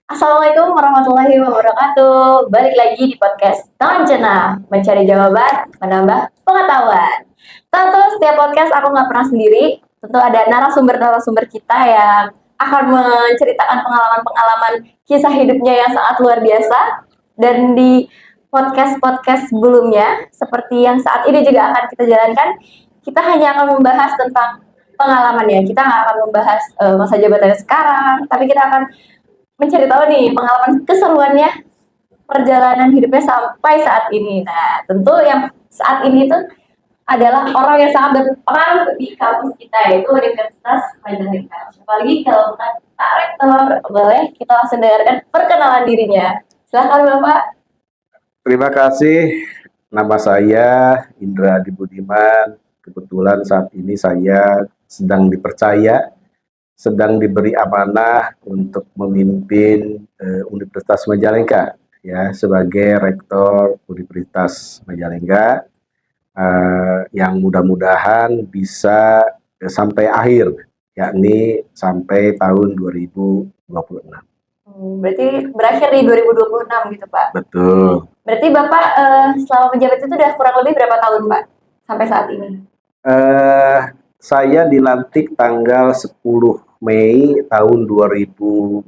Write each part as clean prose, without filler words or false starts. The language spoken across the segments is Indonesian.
Assalamualaikum warahmatullahi wabarakatuh. Balik lagi di podcast Tangan Cenah, mencari jawaban, menambah pengetahuan. Tentu setiap podcast aku nggak pernah sendiri. Tentu ada narasumber-narasumber kita yang akan menceritakan pengalaman-pengalaman kisah hidupnya yang sangat luar biasa. Dan di podcast-podcast sebelumnya, seperti yang saat ini juga akan kita jalankan, kita hanya akan membahas tentang pengalaman ya. Kita nggak akan membahas masa jabatannya sekarang, tapi kita akan mencari tahu nih pengalaman keseruannya perjalanan hidupnya sampai saat ini. Nah, tentu yang saat ini tuh adalah orang yang sangat berpengaruh di kampus kita, yaitu Universitas Majalengka. Apalagi kalau bukan Pak Rektor, boleh kita langsung dengarkan perkenalan dirinya. Silahkan Bapak. Terima kasih. Nama saya Indra Adi Budiman. Kebetulan saat ini saya sedang diberi amanah untuk memimpin Universitas Majalengka ya sebagai Rektor Universitas Majalengka yang mudah-mudahan bisa sampai akhir, yakni sampai tahun 2026. Berarti berakhir di 2026 gitu Pak? Betul. Berarti Bapak selama menjabat itu udah kurang lebih berapa tahun Pak sampai saat ini? Saya dilantik tanggal 10 Mei tahun 2022.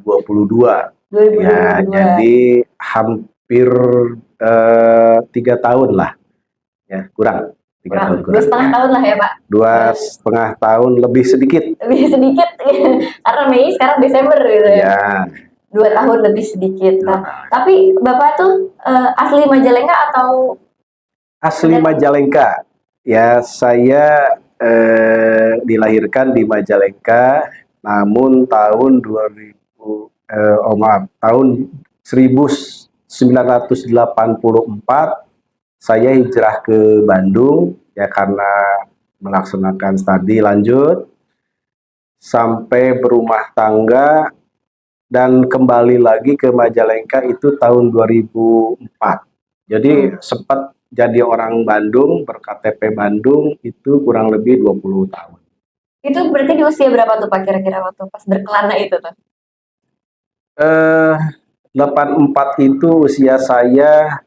2022. Ya, jadi hampir 3 tahun lah. Ya, kurang. 3 tahun kurang. 2,5 tahun lah ya Pak? 2,5 tahun lebih sedikit. Lebih sedikit, karena Mei sekarang Desember gitu ya. Ya. 2 tahun lebih sedikit. Nah, tapi Bapak tuh asli Majalengka atau? Asli Majalengka. Ya, saya dilahirkan di Majalengka, namun tahun 1984 saya hijrah ke Bandung ya karena melaksanakan studi lanjut sampai berumah tangga dan kembali lagi ke Majalengka itu tahun 2004. Jadi sempat jadi orang Bandung, berKTP Bandung itu kurang lebih 20 tahun. Itu berarti di usia berapa tuh Pak kira-kira waktu pas berkelana itu tuh? 84 itu usia saya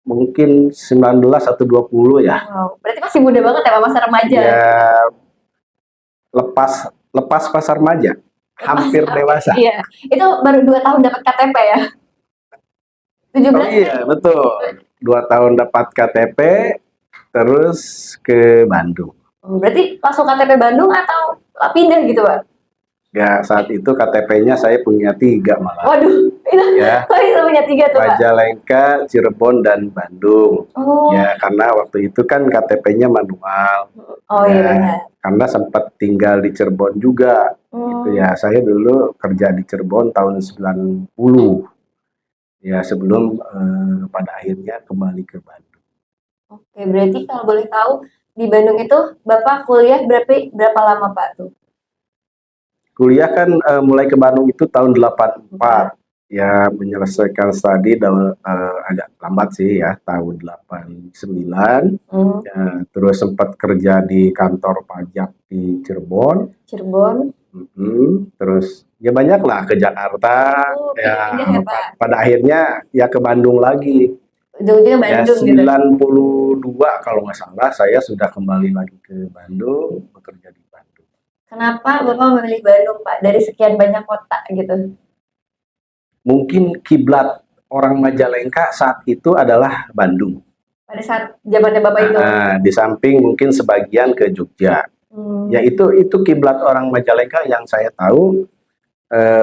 mungkin 19 atau 20 ya. Wow, berarti masih muda banget ya Pak, masa remaja. Ya, lepas masa remaja, hampir dewasa. Iya, itu baru 2 tahun dapat KTP ya? 17. Oh iya, betul. 2 tahun dapat KTP, terus ke Bandung. Berarti langsung KTP Bandung atau pindah gitu Pak? Ya, saat itu KTP-nya saya punya 3 malah. Waduh, itu Ya. kok bisa punya 3 tuh Pak? Majalengka, Cirebon, dan Bandung. Oh. Ya, karena waktu itu kan KTP-nya manual. Oh ya, iya benar. karena sempat tinggal di Cirebon juga. Gitu ya, saya dulu kerja di Cirebon tahun 90. Ya, sebelum pada akhirnya kembali ke Bandung. Oke, berarti kalau boleh tahu di Bandung itu Bapak kuliah berapa lama Pak tuh? Kuliah kan mulai ke Bandung itu tahun 84. Ya, menyelesaikan studi agak lambat sih ya, tahun 89. Ya, terus sempat kerja di kantor pajak di Cirebon. Terus ya banyak lah ke Jakarta. Ya, pada akhirnya ya ke Bandung lagi. Ujung-ujungnya Bandung ya, 92 kalau nggak salah saya sudah kembali lagi ke Bandung, bekerja di Bandung. Kenapa Bapak memilih Bandung Pak dari sekian banyak kota gitu? Mungkin kiblat orang Majalengka saat itu adalah Bandung. Pada saat zamannya Bapak itu? Di samping mungkin sebagian ke Jogja. Ya itu kiblat orang Majalengka yang saya tahu,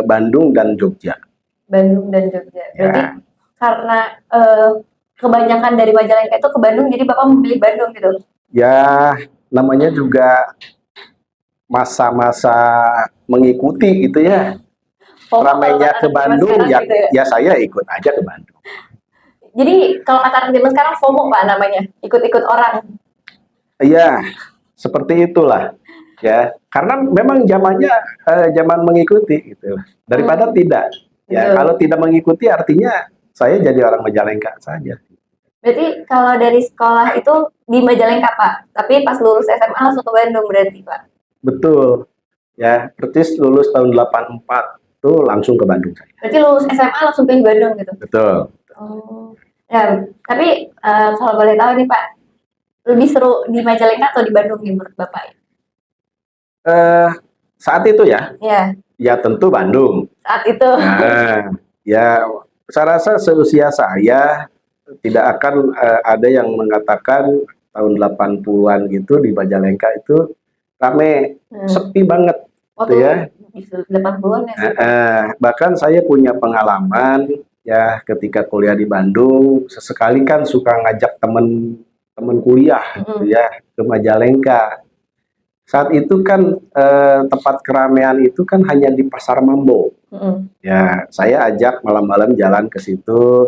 Bandung dan Jogja. Bandung dan Jogja. Berarti karena kebanyakan dari Majalengka itu ke Bandung, jadi Bapak memilih Bandung gitu? Ya, namanya juga masa-masa mengikuti gitu ya. Ramainya ke Bandung, ya, gitu ya saya ikut aja ke Bandung. Jadi kalau kata anak zaman sekarang FOMO Pak namanya, ikut-ikut orang. Iya, seperti itulah. Ya, karena memang zamannya zaman mengikuti gitu. Daripada tidak. Ya, kalau tidak mengikuti artinya saya jadi orang Majalengka saja. Berarti kalau dari sekolah itu di Majalengka Pak, tapi pas lulus SMA langsung ke Bandung berarti Pak? Betul. Ya, persis lulus tahun 84. itu langsung ke Bandung saya. Berarti lulus SMA langsung pilih Bandung gitu. Betul. Oh. Ya, tapi kalau boleh tahu nih Pak, lebih seru di Majalengka atau di Bandung nih menurut Bapak? Eh, Saat itu ya, Ya, ya tentu Bandung. saat itu. Nah, ya saya rasa seusia saya tidak akan ada yang mengatakan tahun 80-an gitu di Majalengka itu rame, sepi banget gitu Waktu ya. 80-an ya sih. Bahkan saya punya pengalaman ya ketika kuliah di Bandung, sesekali kan suka ngajak temen kuliah gitu ya ke Majalengka. Saat itu kan tempat keramaian itu kan hanya di Pasar Mambo. Ya, saya ajak malam-malam jalan ke situ.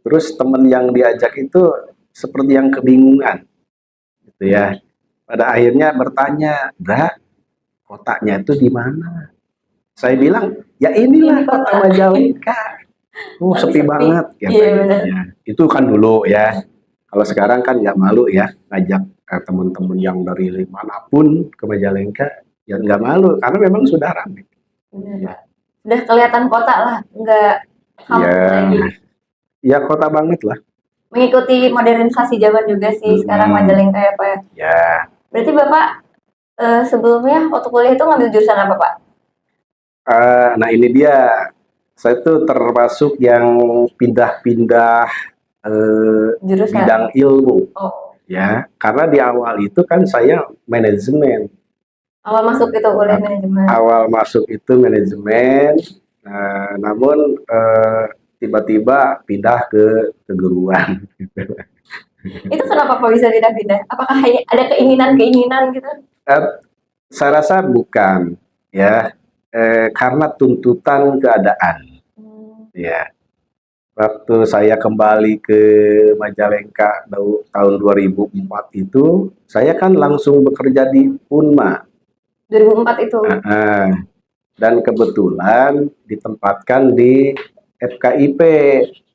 Terus temen yang diajak itu seperti yang kebingungan, gitu ya. Pada akhirnya bertanya, "Bra, kotanya itu di mana?" Saya bilang, "Ya inilah Ini kota kota." Majalengka." Tapi Sepi sepi. banget, Iya, katanya. benar. Ya, itu kan dulu ya. Kalau sekarang kan nggak malu ya ngajak teman-teman yang dari manapun ke Majalengka, ya nggak malu karena memang sudah ramai. Benar, Pak. Udah kelihatan kota lah, nggak kampung Ya, lagi. ya kota banget lah. Mengikuti modernisasi zaman juga sih sekarang Majalengka ya Pak ya. Ya, Berarti Bapak sebelumnya waktu kuliah itu ngambil jurusan apa Pak? nah ini dia. Saya tuh termasuk yang pindah-pindah Jurusan. bidang ilmu. Oh, Ya, karena di awal itu kan saya manajemen. awal masuk itu kuliah manajemen. Awal masuk itu manajemen, namun tiba-tiba pindah ke keguruan. Itu kenapa Pak bisa pindah-pindah? Apakah ada keinginan-keinginan gitu? Saya rasa bukan, ya, karena tuntutan keadaan. Ya, waktu saya kembali ke Majalengka tahun 2004 itu, saya kan langsung bekerja di Unma. 2004 itu. Dan kebetulan ditempatkan di FKIP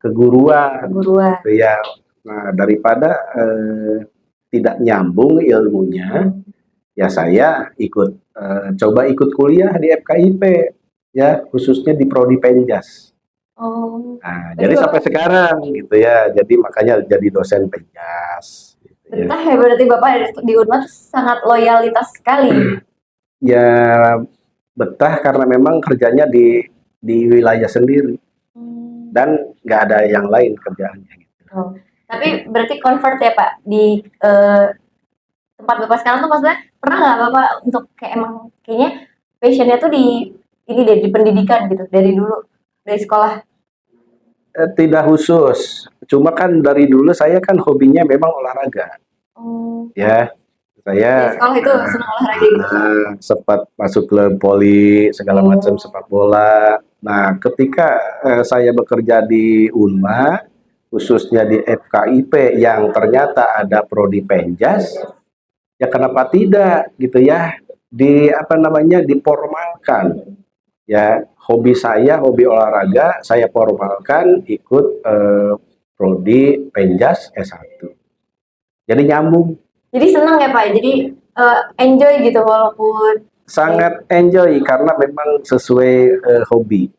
keguruan. Ya, nah daripada tidak nyambung ilmunya, ya saya coba ikut kuliah di FKIP, ya khususnya di Prodi Penjas. Nah, jadi sampai sekarang gitu ya, jadi makanya jadi dosen Penjas. Gitu ya. Betah ya berarti Bapak di Unma sangat loyalitas sekali. Ya betah karena memang kerjanya di wilayah sendiri dan nggak ada yang lain kerjaannya. Gitu. Tapi berarti convert ya Pak di tempat Bapak sekarang tuh maksudnya pernah nggak Bapak untuk kayak emang kayaknya passionnya tuh di ini deh di pendidikan gitu dari dulu dari sekolah? Tidak khusus, cuma kan dari dulu saya kan hobinya memang olahraga. Ya, saya di sekolah itu senang olahraga gitu. Sempat masuk klub voli segala macam sepak bola. Nah, ketika saya bekerja di Unma, khususnya di FKIP yang ternyata ada prodi Penjas, ya kenapa tidak gitu ya? Diformalkan. Ya, hobi saya, hobi olahraga, saya formalkan ikut prodi Penjas S1. Jadi nyambung. Jadi senang ya Pak, jadi enjoy gitu walaupun sangat enjoy karena memang sesuai hobi.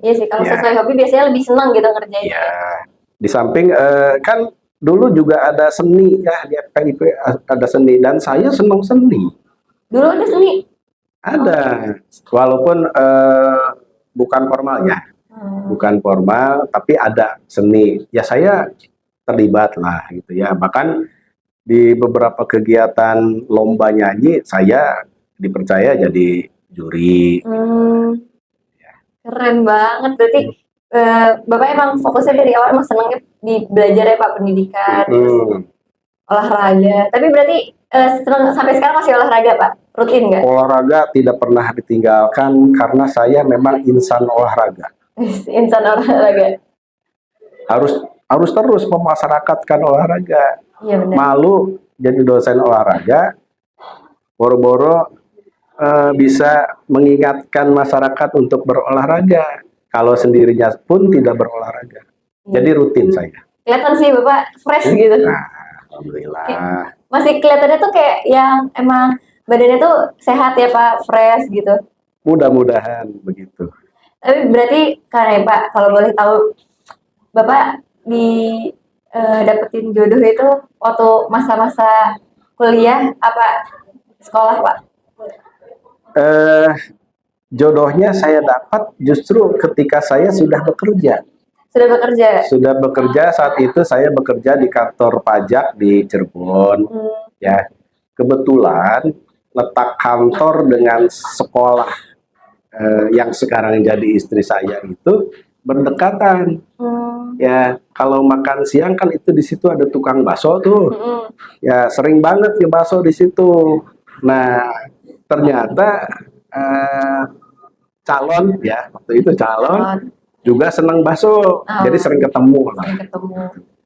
Iya sih, kalau sesuai hobi biasanya lebih senang gitu ngerjain. Ya, di samping kan dulu juga ada seni ya di FKIP ada seni dan saya senang seni. Dulu ada seni? Ada, walaupun bukan formal ya, bukan formal tapi ada seni. Ya saya terlibat lah gitu ya. Bahkan di beberapa kegiatan lomba nyanyi saya dipercaya jadi juri. Keren banget, berarti Bapak emang fokusnya dari awal emang senangnya di belajar ya Pak, pendidikan, olahraga. Tapi berarti sampai sekarang masih olahraga Pak? Rutin nggak? Olahraga tidak pernah ditinggalkan karena saya memang insan olahraga. Insan olahraga. Harus terus memasyarakatkan olahraga. Iya, benar. Malu jadi dosen olahraga, boro-boro bisa mengingatkan masyarakat untuk berolahraga. Kalau sendirinya pun tidak berolahraga. Jadi rutin saya. Kelihatan sih Bapak fresh gitu. Nah, alhamdulillah. Masih kelihatannya tuh kayak yang emang badannya tuh sehat ya Pak, fresh gitu. Mudah-mudahan begitu. Tapi berarti karena ya Pak, kalau boleh tahu, Bapak dapetin jodoh itu waktu masa-masa kuliah apa sekolah Pak? Eh, Jodohnya saya dapat justru ketika saya sudah bekerja. Sudah bekerja? Sudah bekerja, saat itu saya bekerja di kantor pajak di Cirebon. Ya, kebetulan letak kantor dengan sekolah yang sekarang jadi istri saya itu berdekatan. Ya, kalau makan siang kan itu di situ ada tukang bakso tuh. Ya, sering banget ke bakso di situ. Nah, ternyata calon ya, waktu itu calon juga senang bakso, jadi sering ketemu lah. Sering ketemu.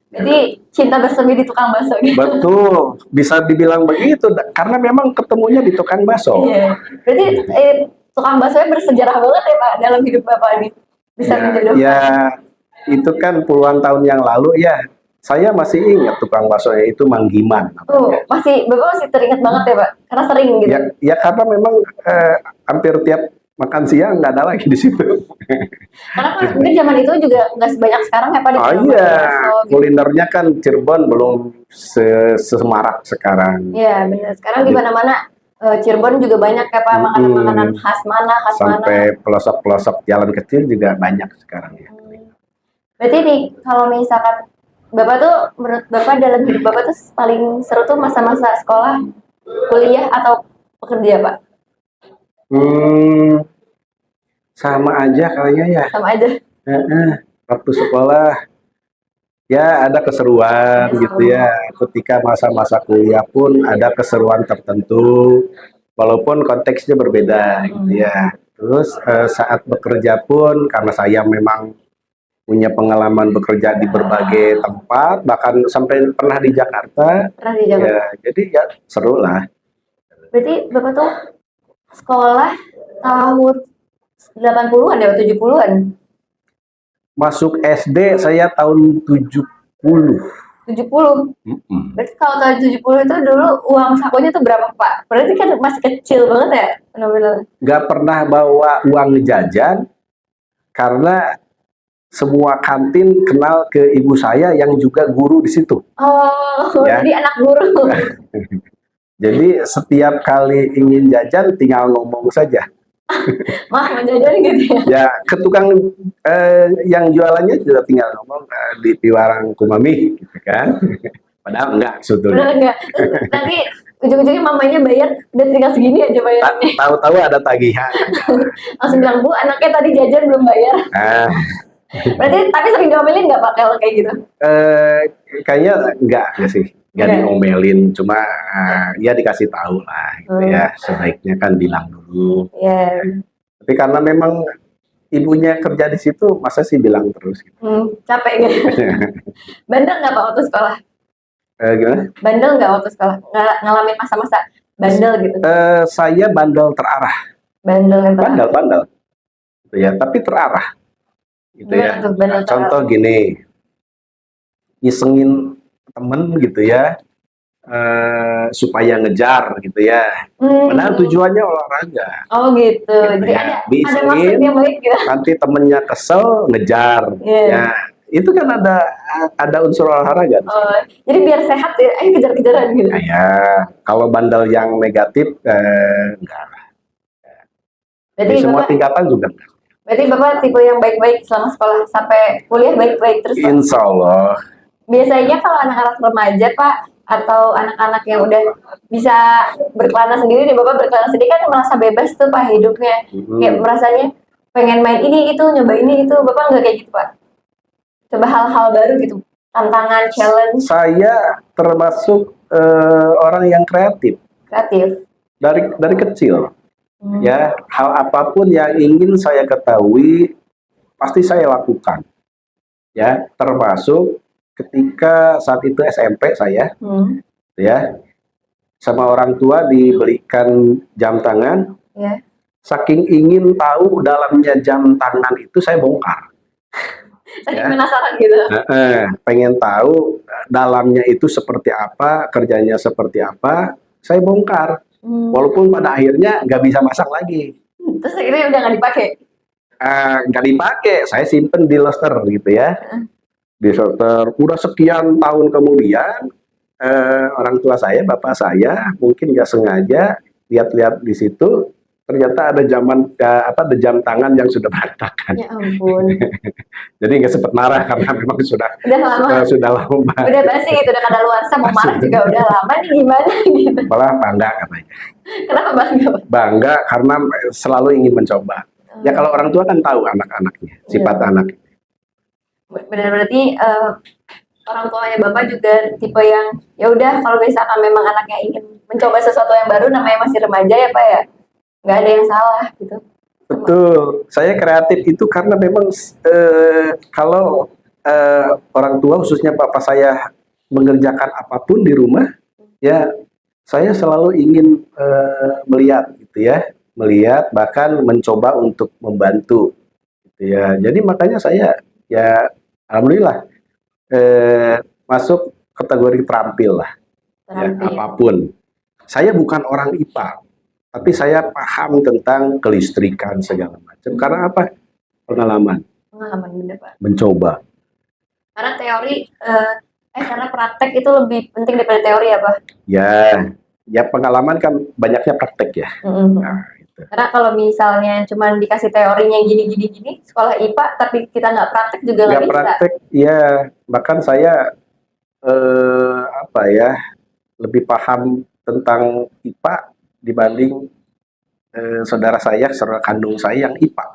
Jadi cinta bersemi di tukang bakso gitu. Betul, bisa dibilang begitu, karena memang ketemunya di tukang bakso. Iya. Berarti tukang baksonya bersejarah banget ya Pak dalam hidup Bapak ini. Bisa menjodohkan. Ya, itu kan puluhan tahun yang lalu ya. Saya masih ingat tukang baksonya itu Mang Giman. Bapak masih teringat banget ya Pak, karena sering gitu. Ya karena memang hampir tiap makan siang nggak ada lagi di situ. Karena kan mungkin zaman itu juga nggak sebanyak sekarang ya Pak di iya, bakso, gitu. kulinernya kan Cirebon belum semarak sekarang. Iya benar. Sekarang di mana-mana Cirebon juga banyak ya Pak makanan-makanan khas mana. Sampai pelosok-pelosok jalan kecil juga banyak sekarang ya. Berarti nih kalau misalkan Bapak tuh, menurut Bapak dalam hidup Bapak tuh paling seru tuh masa-masa sekolah, kuliah atau pekerja Pak? Sama aja kayaknya ya. Sama aja. Waktu sekolah ya ada keseruan gitu ya. Ketika masa-masa kuliah pun ada keseruan tertentu, walaupun konteksnya berbeda gitu ya. Terus saat bekerja pun karena saya memang punya pengalaman bekerja di berbagai tempat, bahkan sampai pernah di Jakarta. Ya, jadi ya seru lah. Berarti Bapak tuh sekolah tahun 80-an ya, 70-an? Masuk SD saya tahun 70. 70? Berarti kalau tahun 70 itu dulu uang sakunya tuh berapa Pak? Berarti kan masih kecil banget ya? Nggak pernah bawa uang jajan, karena semua kantin kenal ke ibu saya yang juga guru di situ. Ya. Jadi anak guru. Jadi setiap kali ingin jajan tinggal ngomong saja. Mah mau jajan gitu ya? Ya, ke tukang yang jualannya juga tinggal ngomong di Piwarang Kumami gitu kan. Padahal enggak sebetulnya. Padahal enggak. Nanti ujung-ujungnya mamanya bayar udah tinggal segini aja bayarnya. Tahu-tahu ada tagihan. Langsung bilang, Bu, anaknya tadi jajan belum bayar. Berarti tapi sering diomelin nggak Pak kalau kayak gitu? Kayaknya enggak sih. Nggak diomelin, cuma ya dikasih tahu lah gitu ya. Sebaiknya kan bilang dulu. Tapi karena memang ibunya kerja di situ, masa sih bilang terus gitu. Capek gitu. Bandel nggak Pak waktu sekolah? Gimana? Bandel nggak waktu sekolah? Ngalamin masa-masa bandel gitu? Saya bandel terarah. Bandel yang terarah? Bandel. Gitu ya, tapi terarah. Gitu ya. Contoh gini, ngisengin temen gitu ya, supaya ngejar gitu ya. Padahal tujuannya olahraga. Oh gitu. Jadi ya. ada maksud yang baik gitu. Nanti temennya kesel ngejar. Ya, itu kan ada unsur olahraga. Jadi biar sehat ya, ayo kejar-kejaran gitu. Ya, kalau bandel yang negatif enggak lah. Berarti semua tingkatan juga enggak. Berarti Bapak tipe yang baik-baik selama sekolah sampai kuliah baik-baik terus Pak? Insya Allah. Biasanya kalau anak-anak remaja Pak, atau anak-anak yang udah bisa berkelana sendiri nih, Bapak berkelana sendiri kan merasa bebas tuh Pak hidupnya. Kayak merasanya pengen main ini itu, nyoba ini itu, Bapak nggak kayak gitu Pak? Coba hal-hal baru gitu, tantangan, challenge. Saya termasuk orang yang kreatif. Dari kecil. Ya, hal apapun yang ingin saya ketahui pasti saya lakukan. Ya, termasuk ketika saat itu SMP saya, ya, sama orang tua dibelikan jam tangan. Saking ingin tahu dalamnya jam tangan itu, saya bongkar. Saking penasaran gitu. Pengen tahu dalamnya itu seperti apa, kerjanya seperti apa, saya bongkar. Walaupun pada akhirnya nggak bisa masang lagi. Terus akhirnya udah nggak dipakai? nggak dipakai, saya simpen di loster gitu ya. Di loster udah sekian tahun kemudian, orang tua saya, bapak saya mungkin nggak sengaja lihat-lihat di situ, ternyata ada ada jam tangan yang sudah berantakan. Ya ampun. Jadi nggak sempat marah karena memang Udah lama. sudah lama. Udah basi gitu, udah kadaluarsa, mau marah juga udah lama nih, gimana gitu. Malah bangga katanya. Kenapa bangga? Bangga karena selalu ingin mencoba. Ya kalau orang tua kan tahu anak-anaknya, sifat anak. Benar, berarti orang tuanya Bapak juga tipe yang ya udah kalau misalkan memang anaknya ingin mencoba sesuatu yang baru, namanya masih remaja ya Pak ya, nggak ada yang salah gitu. Betul, saya kreatif itu karena memang kalau orang tua khususnya papa saya mengerjakan apapun di rumah, ya saya selalu ingin melihat gitu ya, melihat bahkan mencoba untuk membantu gitu ya. Jadi makanya saya ya alhamdulillah masuk kategori terampil lah, ya, apapun. Saya bukan orang IPA, tapi saya paham tentang kelistrikan segala macam. Karena apa? Pengalaman. Pengalaman bener Pak. Mencoba. Karena teori, karena praktek itu lebih penting daripada teori ya Pak? Ya pengalaman kan banyaknya praktek ya. Nah, gitu. Karena kalau misalnya cuma dikasih teorinya gini, sekolah IPA, tapi kita nggak praktek juga nggak bisa. Praktek, ya. Bahkan saya lebih paham tentang IPA dibanding saudara kandung saya yang IPA.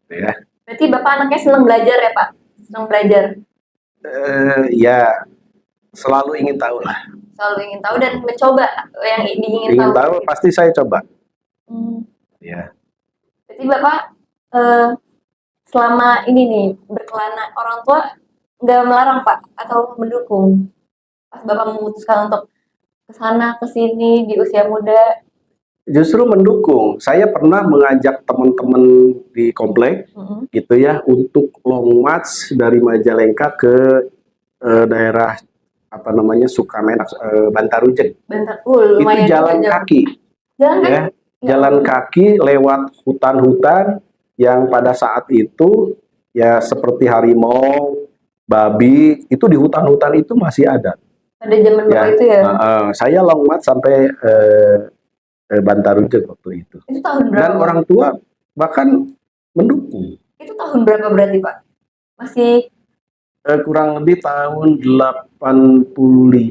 Ya. Berarti Bapak anaknya senang belajar ya Pak? Senang belajar? Ya, selalu ingin tahu lah. Selalu ingin tahu dan mencoba yang ingin tahu. Pasti saya coba. Ya. Berarti Bapak selama ini nih berkelana, orang tua nggak melarang Pak atau mendukung pas Bapak memutuskan untuk kesana kesini di usia muda? Justru mendukung. Saya pernah mengajak teman-teman di komplek gitu ya untuk long march dari Majalengka ke daerah Sukamenak, Bantarujek. Itu jalan kaki. Jalan kaki lewat hutan-hutan yang pada saat itu ya seperti harimau, babi, itu di hutan-hutan itu masih ada. Pada zaman Bapak itu ya? Saya long march sampai Bantarujek waktu itu. Itu tahun berapa? Dan orang tua bahkan mendukung. Itu tahun berapa berarti Pak? Masih kurang lebih tahun 85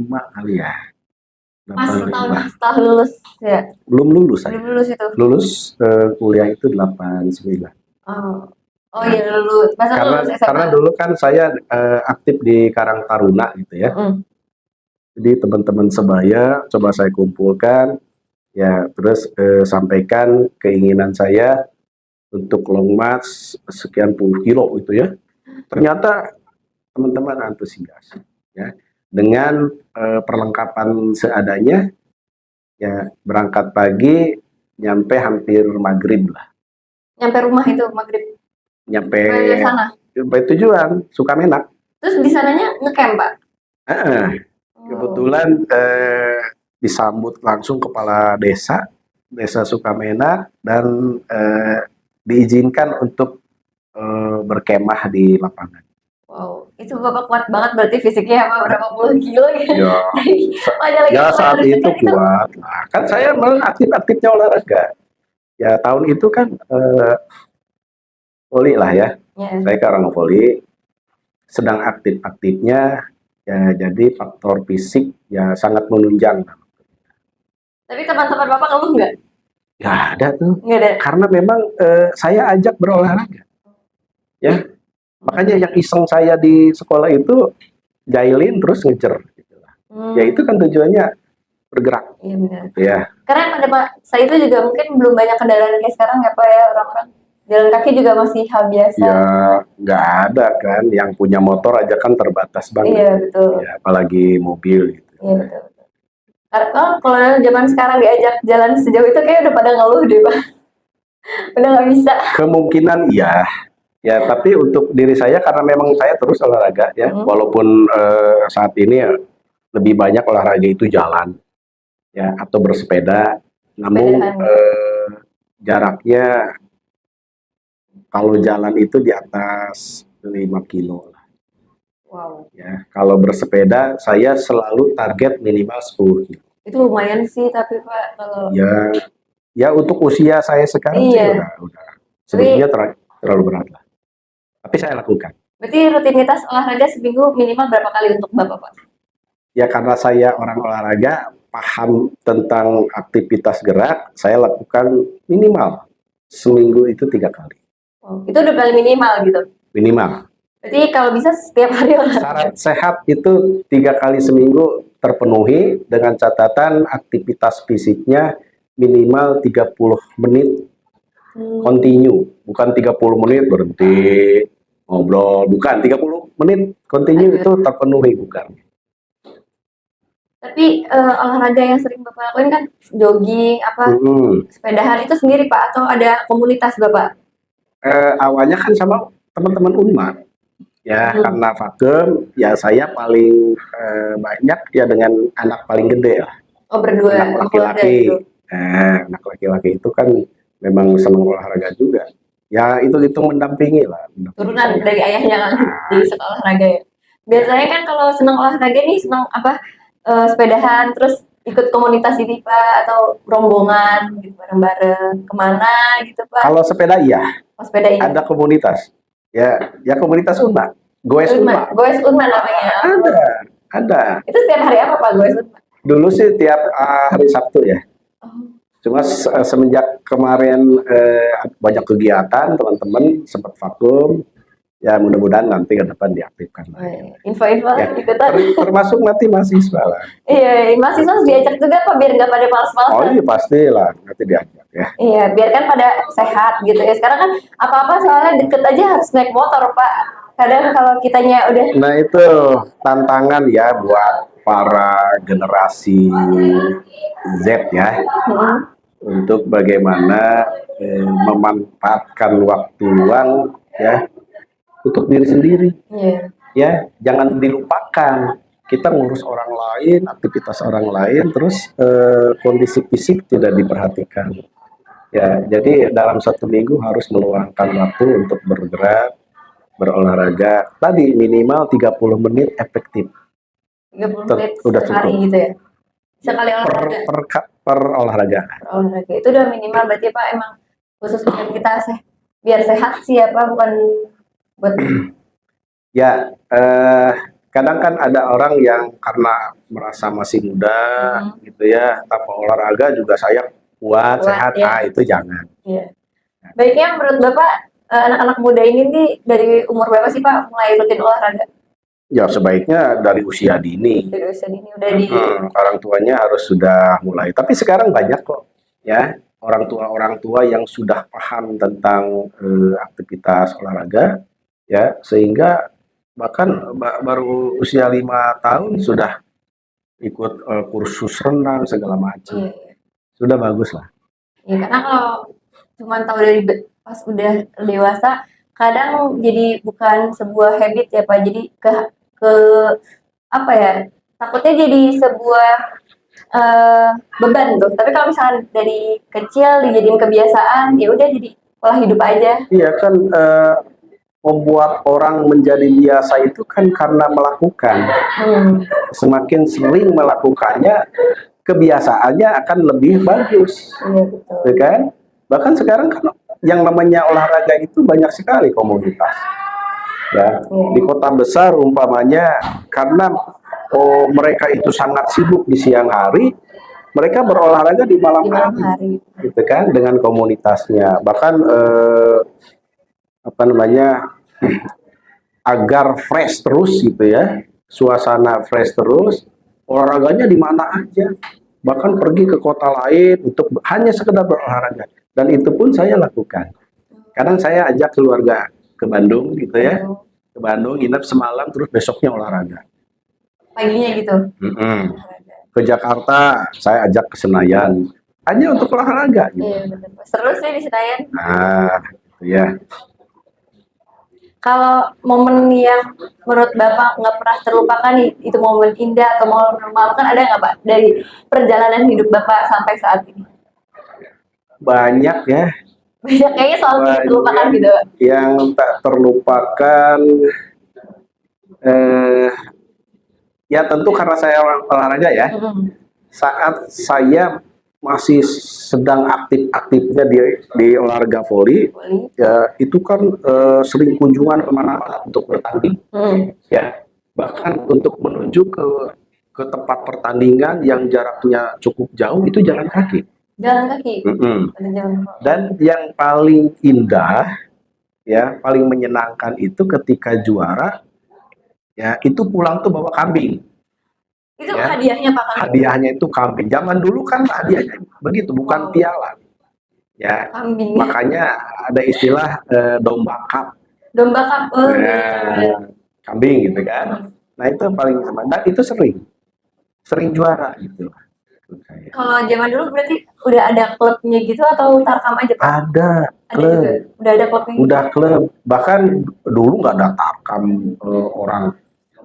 kali ya. Pas setelah lulus ya? Belum lulus saya. Belum lulus itu? Lulus kuliah itu 89. Oh iya lulus. Karena dulu kan saya aktif di Karang Taruna gitu ya. Jadi teman-teman sebaya coba saya kumpulkan. Ya, terus sampaikan keinginan saya untuk long march sekian puluh kilo itu ya. Ternyata teman-teman antusias ya. Dengan perlengkapan seadanya ya, berangkat pagi nyampe hampir maghrib lah. Nyampe rumah itu maghrib? Nyampe sana? Nyampe tujuan, Sukamenak. Terus di sananya ngecamp Pak? Kebetulan disambut langsung kepala desa Sukamenak dan diizinkan untuk berkemah di lapangan. Wow, itu Bapak kuat banget berarti fisiknya apa berapa puluh kilo gitu? Ya saat itu kuat lah. Kan saya memang aktif-aktifnya olahraga. Ya tahun itu kan voli lah ya. Saya ke orang voli, sedang aktif-aktifnya ya, jadi faktor fisik ya sangat menunjang. Tapi teman-teman Bapak ngeluh nggak? Nggak ada tuh. Nggak ada. Karena memang saya ajak berolahraga. Ya. Makanya yang iseng saya di sekolah itu jailin terus ngejar. Ya itu kan tujuannya bergerak. Iya benar. Ya. Karena pada masa itu juga mungkin belum banyak kendaraan kayak sekarang ya Pak ya, orang-orang jalan kaki juga masih hal biasa. Ya nggak ada kan. Yang punya motor aja kan terbatas banget. Iya betul. Ya, apalagi mobil gitu. Iya betul. Kalau zaman sekarang diajak jalan sejauh itu kayak udah pada ngeluh deh Pak. Udah nggak bisa. Kemungkinan iya. Ya, tapi untuk diri saya karena memang saya terus olahraga ya, walaupun saat ini ya, lebih banyak olahraga itu jalan ya atau bersepeda, namun jaraknya Kalau jalan itu di atas 5 kilo lah. Wow. Ya, kalau bersepeda saya selalu target minimal 10 kilo. Itu lumayan sih, tapi Pak, kalau Ya, ya untuk usia saya sekarang sih iya. udah Tapi sebetulnya terlalu berat lah. Tapi saya lakukan. berarti rutinitas olahraga seminggu minimal berapa kali untuk Bapak, Pak? Ya karena saya orang olahraga, paham tentang aktivitas gerak, saya lakukan minimal seminggu itu 3 kali. Oh, itu udah paling minimal gitu. Minimal. Berarti kalau bisa setiap hari olahraga. Syarat sehat itu 3 kali seminggu terpenuhi dengan catatan aktivitas fisiknya minimal 30 menit continue, bukan 30 menit berhenti ngobrol, bukan 30 menit continue itu terpenuhi, bukan. Tapi olahraga yang sering Bapak lakuin kan jogging, sepedahan itu sendiri Pak, atau ada komunitas Bapak? Awalnya kan sama teman-teman Unmar, ya karena vakum, ya saya paling banyak ya dengan anak paling gede lah. Oh berdua, Anak laki-laki. gitu. Anak laki-laki itu kan memang senang olahraga juga. Ya itu mendampingi lah. Turunan dari ayahnya kan di sekolah olahraga ya. Biasanya kan kalau senang olahraga nih senang apa sepedahan, terus ikut komunitas ini Pak, atau rombongan gitu bareng-bareng kemana gitu Pak? Kalau sepeda iya. Oh, sepeda ini. Ada komunitas. Ya komunitas Unmar. Goes Unmar. Goes Unmar namanya. Ada. Itu setiap hari apa Pak Goes Unmar? Dulu sih tiap hari Sabtu ya. Cuma semenjak kemarin banyak kegiatan, teman-teman sempat vakum. Ya mudah-mudahan nanti ke depan diaktifkan lagi. Info-info ya, ikutan. Termasuk nanti mahasiswa lah. Iya, mahasiswa harus diajak juga Pak, biar nggak pada males-malesan. Oh iya pastilah, nanti diajak ya. Iya, biar kan pada sehat gitu ya. Sekarang kan apa-apa soalnya deket aja harus naik motor Pak. Kadang kalau kitanya udah. Nah itu tantangan ya buat para generasi Z ya. Untuk bagaimana memanfaatkan waktu luang ya untuk diri sendiri. Ya, jangan dilupakan. Kita ngurus orang lain, aktivitas orang lain, terus kondisi fisik tidak diperhatikan. Ya, jadi dalam 1 minggu harus meluangkan waktu untuk bergerak, berolahraga. Tadi minimal 30 menit efektif. 30 menit udah sekali cukup. gitu ya? Sekali olahraga? Per olahraga. Per olahraga. Itu udah minimal berarti Pak, emang khusus biar kita biar sehat sih ya Pak, bukan buat. Ya, kadang kan ada orang yang karena merasa masih muda gitu ya, tanpa olahraga juga saya kuat sehat, ya. Itu jangan. Iya. Baiknya menurut Bapak, anak-anak muda ini nih dari umur berapa sih Pak mulai rutin olahraga? Ya sebaiknya dari usia dini. Dari usia dini udah di. Orang tuanya harus sudah mulai. Tapi sekarang banyak kok ya orang tua yang sudah paham tentang aktivitas olahraga ya, sehingga bahkan baru usia 5 tahun sudah ikut kursus renang segala macam. Sudah bagus lah. Ya karena kalau cuma tahu dari pas udah dewasa, kadang jadi bukan sebuah habit ya Pak, jadi ke apa ya, takutnya jadi sebuah beban tuh. Tapi kalau misalnya dari kecil dijadiin kebiasaan, ya udah jadi pola hidup aja. Iya kan, membuat orang menjadi biasa itu kan karena melakukan. Semakin sering melakukannya, kebiasaannya akan lebih bagus. Iya betul. Kan? Bahkan sekarang kan yang namanya olahraga itu banyak sekali komunitas. Ya, di kota besar umpamanya karena mereka itu sangat sibuk di siang hari, mereka berolahraga di malam hari. Gitu kan, dengan komunitasnya. Bahkan agar fresh terus gitu ya, suasana fresh terus, olahraganya di mana aja. Bahkan pergi ke kota lain untuk hanya sekedar berolahraga. Dan itu pun saya lakukan. Kadang saya ajak keluarga ke Bandung gitu ya, ke Bandung nginep semalam terus besoknya olahraga. Paginya gitu. Ke Jakarta saya ajak ke Senayan hanya untuk olahraga. Gitu. Iya betul. Seru sih di Senayan. Nah, gitu ya. Kalau momen yang menurut Bapak nggak pernah terlupakan nih, itu momen indah atau momen memalukan, ada nggak Pak dari perjalanan hidup Bapak sampai saat ini? Banyak ya. Banyak kayaknya soal tidak terlupakan gitu. Yang tak terlupakan, eh, ya tentu karena saya orang olahraga ya. Saat saya masih sedang aktif-aktifnya di olahraga voli, ya itu kan sering kunjungan kemana-mana untuk bertanding, ya bahkan untuk menuju ke tempat pertandingan yang jaraknya cukup jauh itu jalan kaki. Jalan kaki. Dan yang paling indah, ya paling menyenangkan itu ketika juara, ya itu pulang tuh bawa kambing. Itu ya, hadiahnya Pak kambing? Hadiahnya itu kambing. Zaman dulu kan hadiahnya begitu, bukan piala. Ya, kambing. Makanya ada istilah domba cup. Domba cup, kambing gitu kan. Nah itu paling sama. Dan itu sering juara gitu. Kalau zaman dulu berarti udah ada klubnya gitu atau Tarkam aja Pak? Ada klub. Udah ada klubnya? Udah klub. Bahkan dulu nggak ada Tarkam, orang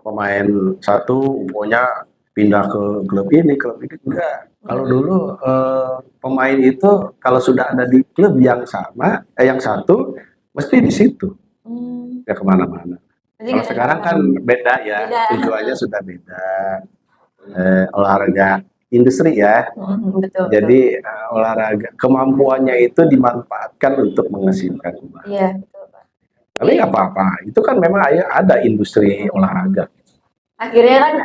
pemain satu pokoknya pindah ke klub ini enggak. Kalau dulu pemain itu kalau sudah ada di klub yang sama, yang satu mesti di situ. Ya kemana-mana. Kalau sekarang kan beda ya, tujuannya sudah beda. Olahraga industri ya. Betul. Jadi olahraga kemampuannya itu dimanfaatkan untuk menghasilkan uang. Iya, betul Pak. Tapi nggak apa-apa, itu kan memang ada industri olahraga. Akhirnya kan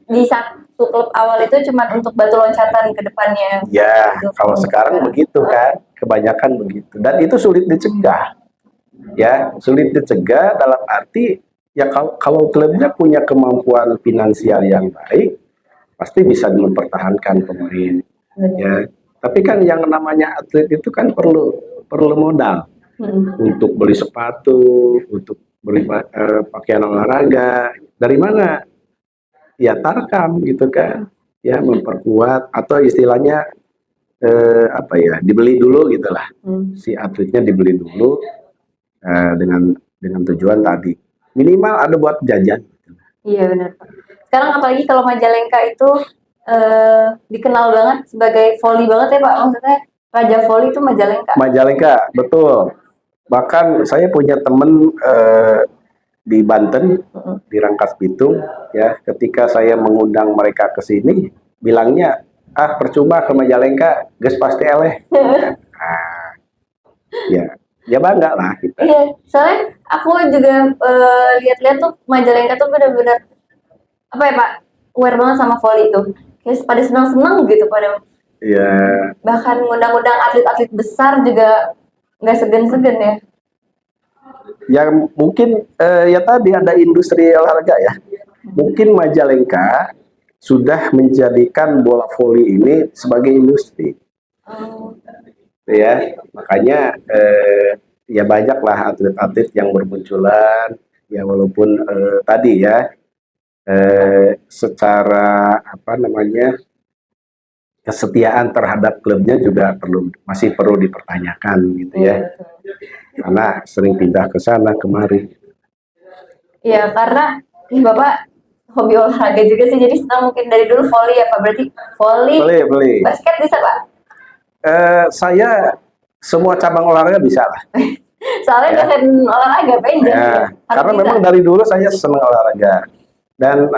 di satu klub awal itu cuma untuk batu loncatan ke depannya. Ya, kalau sekarang begitu kan, kebanyakan begitu. Dan itu sulit dicegah. Ya, sulit dicegah dalam arti ya kalau klubnya punya kemampuan finansial yang baik, pasti bisa mempertahankan pemain. Ya, tapi kan yang namanya atlet itu kan perlu modal untuk beli sepatu, untuk beli pakaian olahraga. Dari mana? Ya Tarkam gitu kan, ya memperkuat atau istilahnya dibeli dulu gitulah. Si atletnya dibeli dulu dengan tujuan tadi minimal ada buat jajan. Iya benar Pak. Sekarang apalagi kalau Majalengka itu dikenal banget sebagai voli banget ya Pak, maksudnya Raja Voli itu Majalengka. Majalengka, betul. Bahkan saya punya temen di Banten, di Rangkas Bitung, ya ketika saya mengundang mereka ke sini, bilangnya percuma ke Majalengka, geus pasti eleh. Ya bangga lah kita. Iya, soalnya aku juga lihat-lihat tuh Majalengka tuh benar-benar apa ya Pak, aware banget sama voli itu. Kayak pada senang-senang gitu pada. Iya. Bahkan ngundang-undang atlet-atlet besar juga nggak segan-segan ya. Ya mungkin ya tadi ada industri olahraga ya. Mungkin Majalengka sudah menjadikan bola voli ini sebagai industri. Ya, makanya ya banyaklah atlet-atlet yang bermunculan ya walaupun tadi ya secara kesetiaan terhadap klubnya juga masih perlu dipertanyakan gitu ya. Karena sering pindah ke sana kemari. Iya, karena Bapak hobi olahraga juga sih, jadi senang mungkin dari dulu voli ya Pak, berarti voli. Basket bisa Pak? Saya semua cabang olahraga bisa lah. Soalnya dosen olahraga pengen. Karena memang dari dulu saya senang olahraga dan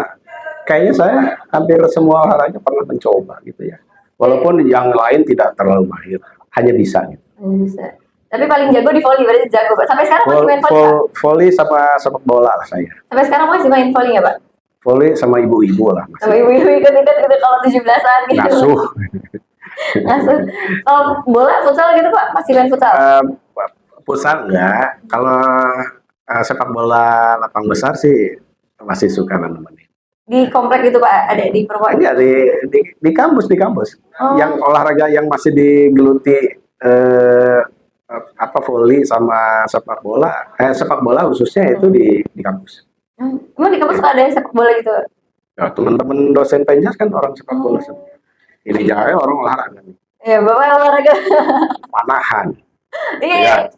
kayaknya saya hampir semua olahraga pernah mencoba gitu ya. Walaupun yang lain tidak terlalu mahir, hanya bisa. Gitu. Bisa. Tapi paling jago di voli berarti jago Pak. Sampai sekarang masih main voli Pak? Voli sama sepak bola lah saya. Sampai sekarang masih main voli nggak Pak? Voli sama ibu-ibu lah. Sama ibu-ibu ikut-ikut gitu kalau 17-an gitu. Ngasuh. Kalau bola futsal gitu Pak, masih main futsal? Futsal enggak. Kalau sepak bola lapang besar sih masih suka nemenin. Di komplek gitu Pak, ada di Purwokerto? Enggak, di kampus. Yang olahraga yang masih digeluti voli sama sepak bola khususnya itu di kampus. Emang di kampus ada yang sepak bola gitu? Ya, teman-teman dosen penjas kan orang sepak bola. Ini jangan orang olahraga. Ya, Bapak olahraga. Panahan. Iya,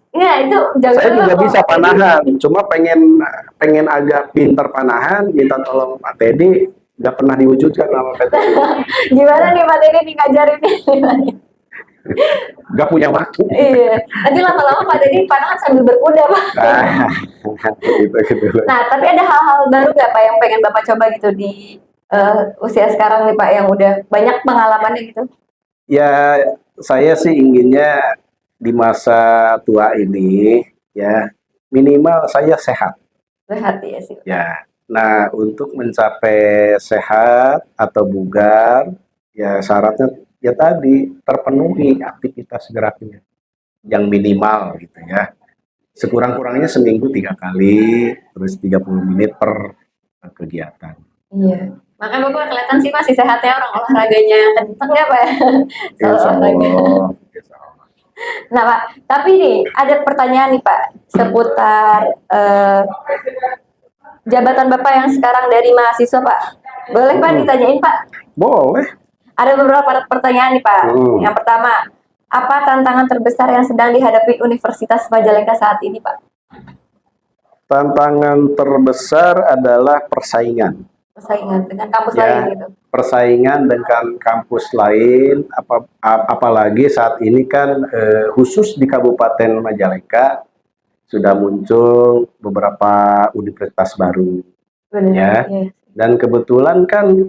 itu jago. Saya juga bisa panahan, cuma pengen agak pinter panahan, minta tolong Pak Teddy, nggak pernah diwujudkan sama Pak Teddy. Gimana nih Pak Teddy nih ngajarin nggak punya waktu. Iya, nanti lama-lama Pak Deddy pandangan sambil berkuda Pak. Nah, gitu. Nah, tapi ada hal-hal baru nggak Pak yang pengen Bapak coba gitu di usia sekarang nih Pak yang udah banyak pengalamannya gitu? Ya, saya sih inginnya di masa tua ini ya minimal saya sehat Sehat ya sih. ya. Nah, untuk mencapai sehat atau bugar ya syaratnya ya tadi terpenuhi aktivitas geraknya yang minimal gitu ya. Sekurang-kurangnya seminggu 3 kali, terus 30 menit per kegiatan. Iya. Makanya Bapak kelihatan sih masih sehatnya orang olahraganya kenceng ya Pak ya. Selalu Insya olahraga. Allah. Insya Allah. Nah Pak, tapi nih ada pertanyaan nih Pak seputar jabatan Bapak yang sekarang dari mahasiswa Pak. Boleh Pak ditanyain Pak? Boleh. Ada beberapa pertanyaan nih Pak. Hmm. Yang pertama, apa tantangan terbesar yang sedang dihadapi Universitas Majalengka saat ini Pak? Tantangan terbesar adalah persaingan. Persaingan dengan kampus Ya, lain gitu. persaingan dengan kampus lain, apalagi saat ini kan khusus di Kabupaten Majalengka sudah muncul beberapa universitas baru, Benar. ya. Iya. Dan kebetulan kan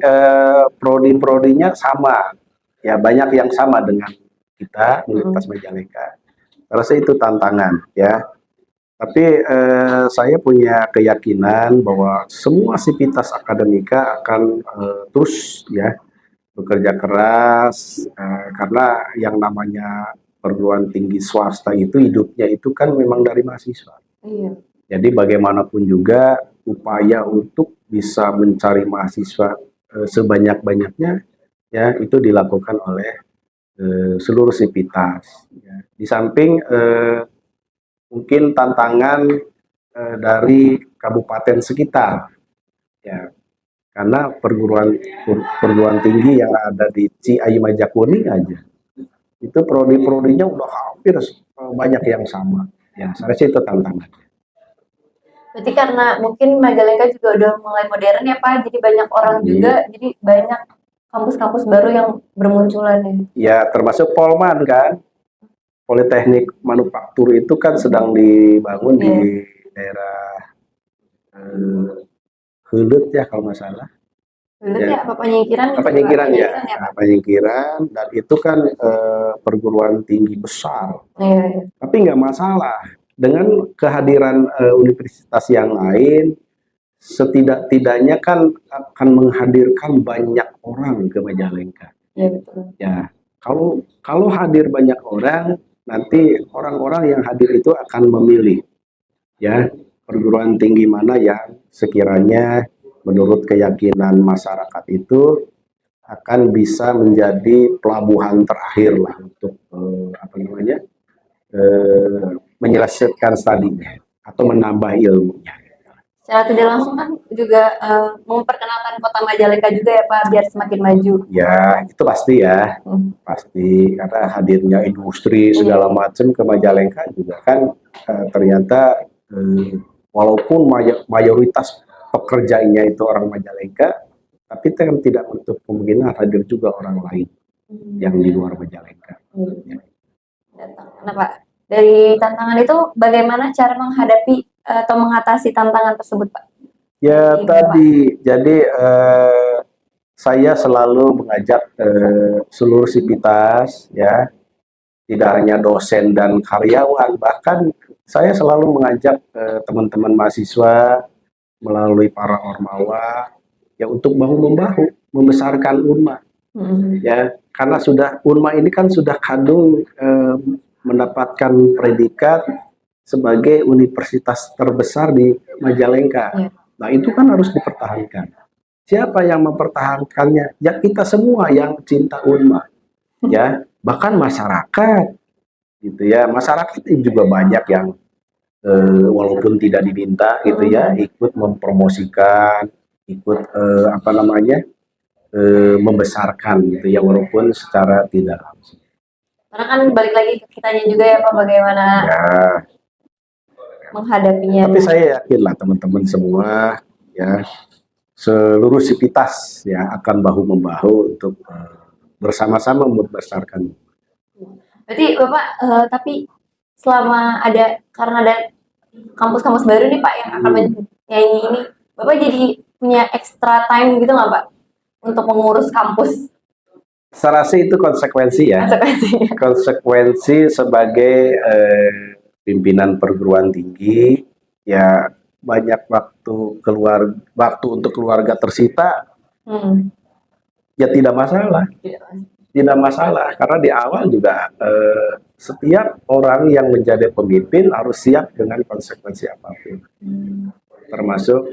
prodi-prodinya sama, ya banyak yang sama dengan kita Universitas Majalengka. Rasa itu tantangan, ya. Tapi saya punya keyakinan bahwa semua sivitas akademika akan terus ya bekerja keras karena yang namanya perguruan tinggi swasta itu hidupnya itu kan memang dari mahasiswa. Iya. Jadi bagaimanapun juga upaya untuk bisa mencari mahasiswa sebanyak-banyaknya ya itu dilakukan oleh seluruh sivitas. Ya. Di samping mungkin tantangan dari kabupaten sekitar, ya karena perguruan tinggi yang ada di Ciayi Majakuning aja, itu prodi-prodinya udah hampir banyak yang sama, ya saya sih itu tantangan. Berarti karena mungkin Majalengka juga udah mulai modern ya Pak, jadi banyak orang juga, jadi banyak kampus-kampus baru yang bermunculan ya. Ya termasuk Polman kan, Politeknik Manufaktur itu kan sedang dibangun di daerah Heuleut ya kalau nggak salah. Heuleut ya, apa Penyingkiran? Penyingkiran ya, Penyingkiran, dan itu kan perguruan tinggi besar. Iya. Tapi nggak masalah dengan kehadiran universitas yang lain, setidak-tidaknya kan akan menghadirkan banyak orang ke Majalengka. Iya betul. Ya, kalau hadir banyak orang, nanti orang-orang yang hadir itu akan memilih ya perguruan tinggi mana yang sekiranya menurut keyakinan masyarakat itu akan bisa menjadi pelabuhan terakhir lah untuk menyelesaikan studinya atau menambah ilmunya. Secara tidak langsung kan juga memperkenalkan kota Majalengka juga ya Pak, biar semakin maju. Ya, itu pasti ya. Pasti, karena hadirnya industri segala macam ke Majalengka juga kan ternyata walaupun mayoritas pekerjanya itu orang Majalengka, tapi kan tidak untuk kemungkinan hadir juga orang lain yang di luar Majalengka. Nah Pak, dari tantangan itu bagaimana cara menghadapi atau mengatasi tantangan tersebut Pak? Ya tadi, jadi saya selalu mengajak seluruh sivitas ya, tidak hanya dosen dan karyawan, bahkan saya selalu mengajak teman-teman mahasiswa melalui para ormawa ya untuk bahu-membahu membesarkan Unma. Ya, karena sudah Unma ini kan sudah kadung mendapatkan predikat sebagai universitas terbesar di Majalengka. Nah, itu kan harus dipertahankan. Siapa yang mempertahankannya? Ya kita semua yang cinta Unma. Ya, bahkan masyarakat gitu ya. Masyarakat juga banyak yang walaupun tidak diminta gitu ya, ikut mempromosikan, ikut membesarkan gitu ya, walaupun secara tidak langsung. Karena kan balik lagi ke kitanya juga ya Pak, bagaimana menghadapinya. Tapi saya yakin lah teman-teman semua ya, seluruh sivitas ya akan bahu-membahu untuk bersama-sama membesarkan Berarti Bapak tapi selama karena ada kampus-kampus baru nih Pak yang akan menyaingi ini, Bapak jadi punya extra time gitu nggak Pak untuk mengurus kampus? Saya rasa itu konsekuensi ya. Konsekuensinya. Konsekuensi sebagai pimpinan perguruan tinggi, ya banyak waktu untuk keluarga tersita, ya tidak masalah. Tidak masalah, karena di awal juga setiap orang yang menjadi pemimpin harus siap dengan konsekuensi apapun, termasuk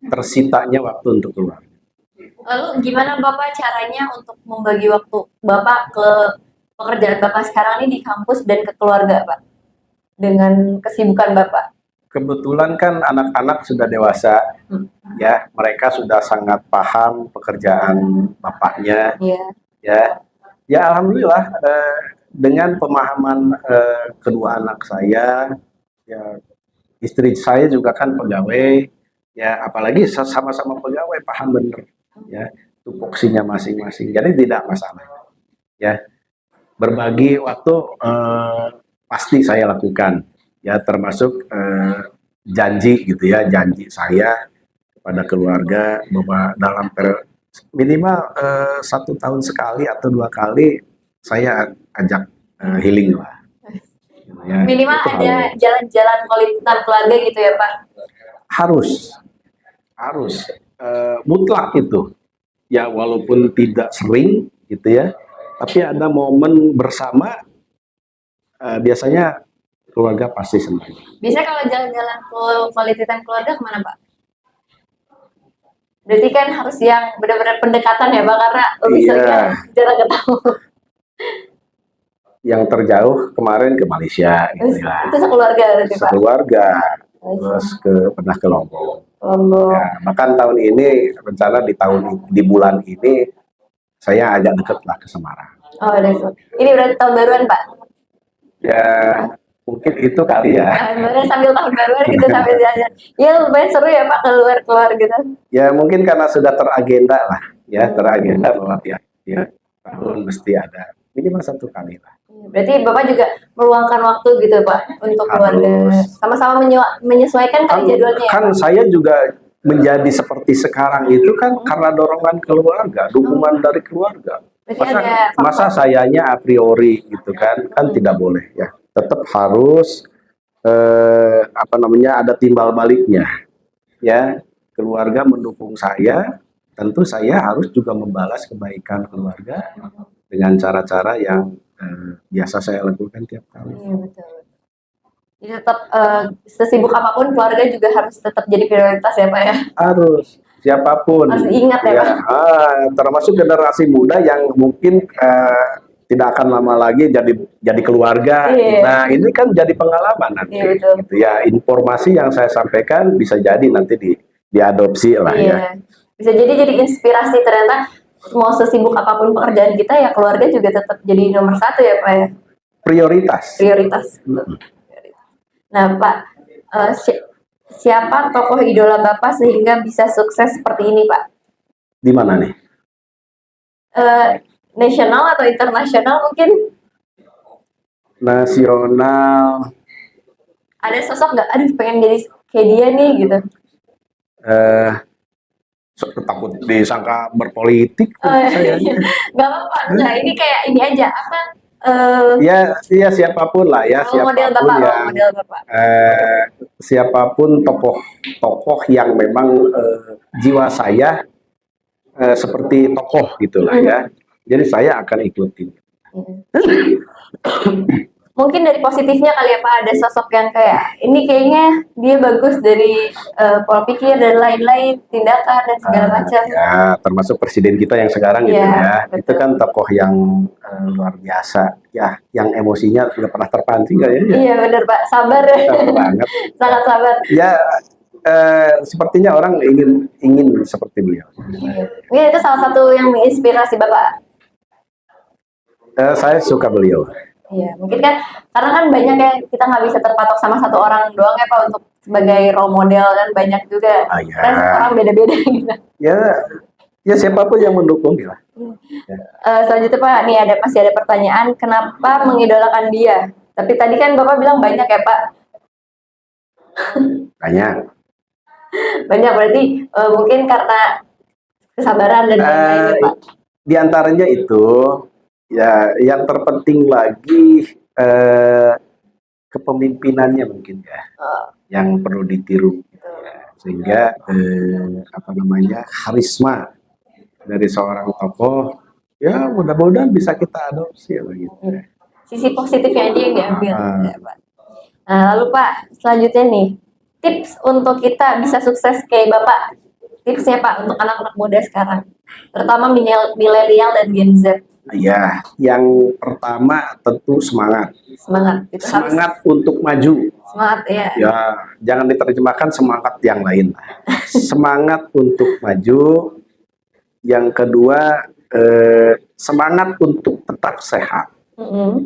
tersitanya waktu untuk keluar. Lalu gimana Bapak caranya untuk membagi waktu Bapak ke pekerjaan Bapak sekarang ini di kampus dan ke keluarga Pak? Dengan kesibukan Bapak? Kebetulan kan anak-anak sudah dewasa, ya mereka sudah sangat paham pekerjaan bapaknya, ya alhamdulillah dengan pemahaman kedua anak saya, ya istri saya juga kan pegawai, ya apalagi sama-sama pegawai paham bener, ya tupoksinya masing-masing, jadi tidak masalah, ya berbagi waktu pasti saya lakukan. Ya termasuk janji gitu ya, janji saya kepada keluarga bahwa dalam minimal 1 tahun sekali atau 2 kali saya ajak healing lah. Ya, minimal ada jalan-jalan kualitas keluarga gitu ya Pak? Harus mutlak itu. Ya walaupun tidak sering gitu ya, tapi ada momen bersama, biasanya keluarga pasti senang. Biasanya kalau jalan-jalan quality time keluarga kemana Pak? Berarti kan harus yang benar-benar pendekatan ya Pak, karena lebih sering kan jarang ketemu. Yang terjauh kemarin ke Malaysia gitu ya. Itu sekeluarga berarti Pak? Sekeluarga, terus pernah ke Lombok. Ya, bahkan tahun ini rencana di bulan ini saya agak dekat lah ke Semarang. Oh, ini berarti tahun baruan Pak? Ya mungkin itu kali ya. Sambil tahun baruan gitu sambil jalan. Ya lumayan seru ya Pak keluar gitu. Ya mungkin karena sudah teragenda lah, ya teragenda bahwa tiap tahun mesti ada minimal 1 kali lah. Berarti Bapak juga meluangkan waktu gitu Pak untuk keluarga. Sama-sama menyesuaikan kali jadwalnya. Kan saya juga menjadi seperti sekarang itu kan karena dorongan keluarga, dukungan dari keluarga. Masa sayanya a priori gitu kan tidak boleh ya. Tetap harus ada timbal baliknya, ya keluarga mendukung saya, tentu saya harus juga membalas kebaikan keluarga dengan cara-cara yang biasa saya lakukan tiap kali. Iya betul. Jadi tetap sesibuk apapun keluarga juga harus tetap jadi prioritas ya Pak ya. Harus, siapapun. Harus diingat ya Pak. Termasuk generasi muda yang mungkin tidak akan lama lagi jadi keluarga. Nah ini kan jadi pengalaman nanti. Gitu ya, informasi yang saya sampaikan bisa jadi nanti diadopsi lah ya. Bisa jadi inspirasi, ternyata mau sesibuk apapun pekerjaan kita ya keluarga juga tetap jadi nomor 1 ya Pak ya. Prioritas. Nah Pak, siapa tokoh idola Bapak sehingga bisa sukses seperti ini Pak? Di mana nih? Nasional atau internasional mungkin? Nasional. Ada sosok nggak? Aduh pengen jadi kayak dia nih gitu. Takut disangka berpolitik. Iya. Gak apa-apa. Nah ini kayak ini aja apa? Ya siapapun lah ya. Model Bapak. Siapapun tokoh yang memang jiwa saya seperti tokoh gitulah ya. Jadi saya akan ikutin. Mungkin dari positifnya kali ya Pak, ada sosok yang kayak ini kayaknya dia bagus dari pola pikir dan lain-lain, tindakan dan segala macam. Ya, termasuk presiden kita yang sekarang gitu ya. Betul. Itu kan tokoh yang luar biasa. Ya, yang emosinya tidak pernah terpancing kayaknya. Iya benar Pak, sabar ya. Sabar banget. Sangat sabar. Ya, sepertinya orang ingin seperti beliau. Ini itu salah satu yang menginspirasi Bapak. Saya suka beliau. Iya, mungkin kan karena kan banyak ya, kita nggak bisa terpatok sama satu orang doang ya Pak untuk sebagai role model, kan banyak juga. Ya. Kan orang beda-beda gitu. Ya, Ya siapapun yang mendukung lah. Ya. Selanjutnya Pak, nih masih ada pertanyaan, kenapa mengidolakan dia? Tapi tadi kan Bapak bilang banyak ya Pak. Banyak. Banyak berarti mungkin karena kesabaran dan lain-lain ya Pak. Di antaranya itu, ya yang terpenting lagi kepemimpinannya mungkin ya, yang perlu ditiru. Ya. Sehingga karisma dari seorang tokoh, ya mudah-mudahan bisa kita adopsi gitu. Sisi positifnya aja yang diambil. Ya, Pak. Nah, lalu Pak, selanjutnya nih, tips untuk kita bisa sukses kayak Bapak. Tipsnya Pak untuk anak-anak muda sekarang, terutama milenial dan Gen Z. Ya, yang pertama tentu semangat. Semangat. Itu semangat untuk maju. Semangat ya. Ya, jangan diterjemahkan semangat yang lain. Semangat untuk maju. Yang kedua, semangat untuk tetap sehat.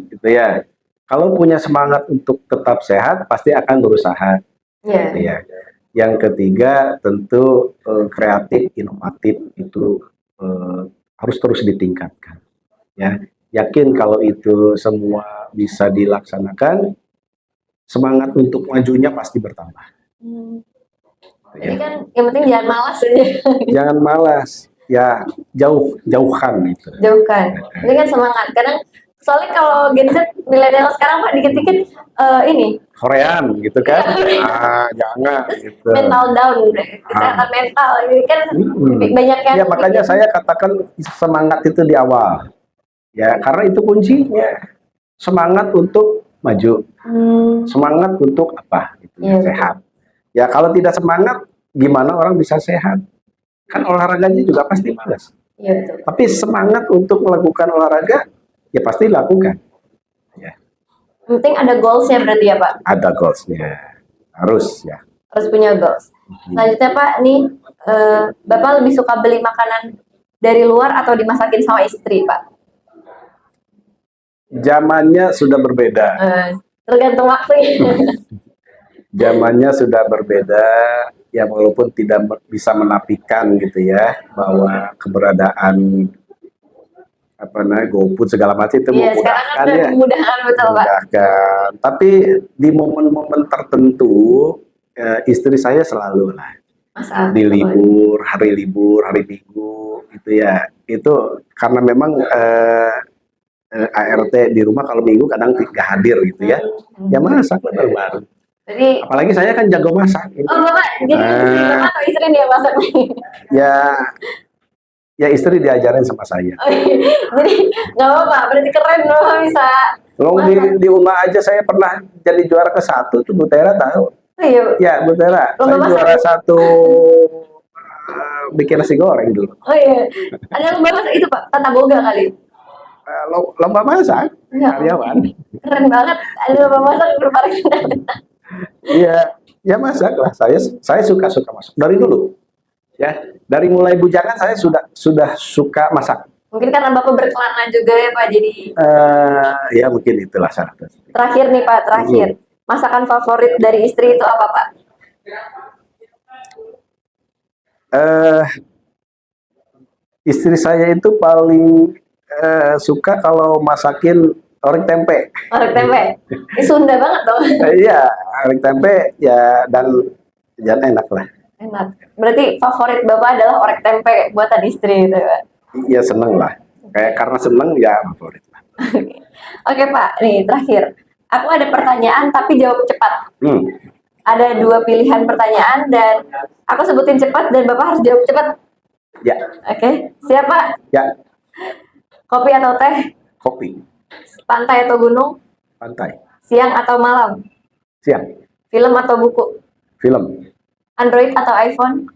Gitu ya. Kalau punya semangat untuk tetap sehat, pasti akan berusaha. Gitu ya. Yang ketiga, tentu kreatif, inovatif itu harus terus ditingkatkan. Ya, yakin kalau itu semua bisa dilaksanakan, semangat untuk majunya pasti bertambah. Jadi kan yang penting jangan malas aja. Jangan malas. Ya, jauhkan itu. Jauhkan. Ini kan semangat. Kadang soalnya kalau Gen Z milenial sekarang Pak dikit-dikit ini Korean gitu kan. Jangan gitu. Mental down, kesehatan mental ini kan banyak yang. Ya makanya saya katakan semangat itu di awal. Ya, karena itu kuncinya. Semangat untuk maju. Semangat untuk apa? Gitu, sehat. Ya kalau tidak semangat, gimana orang bisa sehat? Kan olahraganya juga pasti malas. Betul. Tapi semangat untuk melakukan olahraga, ya pasti lakukan. Ya. Penting ada goalsnya berarti ya Pak? Ada goalsnya, harus ya. Harus punya goals. Selanjutnya Pak, nih Bapak lebih suka beli makanan dari luar atau dimasakin sama istri Pak? Zamannya sudah berbeda. Tergantung waktunya. Zamannya sudah berbeda. Ya walaupun tidak bisa menafikan gitu ya bahwa keberadaan GoFood segala macam itu memudahkan ya. Memudahkan. Tapi di momen-momen tertentu istri saya selalu lah di hari libur, hari Minggu gitu ya. Itu karena memang ART di rumah kalau Minggu kadang tidak hadir gitu ya. Ya masak baru-baru. Jadi, apalagi saya kan jago masak. Gitu. Oh Bapak, jadi Bapak atau istri dia masak nih? Ya istri diajarin sama saya. Jadi nggak apa-apa, berarti keren loh bisa. Kalau di rumah aja saya pernah jadi juara ke-1 tuh Bu Tera tahu. Oh, iya. Ya Bu Tera, saya juara 1 bikin nasi goreng dulu. Oh iya, ada lomba masak itu Pak, tata boga kali. Lomba masak, karyawan. Keren banget, ada lomba masak berpariwisata. Iya, ya masak lah. Saya suka masak dari dulu. Ya, dari mulai bujangan saya sudah suka masak. Mungkin karena Bapak berkelana juga ya Pak, jadi. Ya mungkin itulah syaratnya. Terakhir nih Pak, masakan favorit dari istri itu apa Pak? Istri saya itu paling suka kalau masakin orek tempe. Orek tempe? Ini Sunda banget dong. Iya, orek tempe ya dan enak lah. Enak. Berarti favorit Bapak adalah orek tempe buatan istri gitu Pak? Iya, seneng lah. Kayak karena seneng ya favorit lah. Oke Pak, nih terakhir. Aku ada pertanyaan tapi jawab cepat. Ada 2 pilihan pertanyaan dan aku sebutin cepat dan Bapak harus jawab cepat. Ya. Oke, siap Pak? Ya. Kopi atau teh? Kopi. Pantai atau gunung? Pantai. Siang atau malam? Siang. Film atau buku? Film. Android atau iPhone?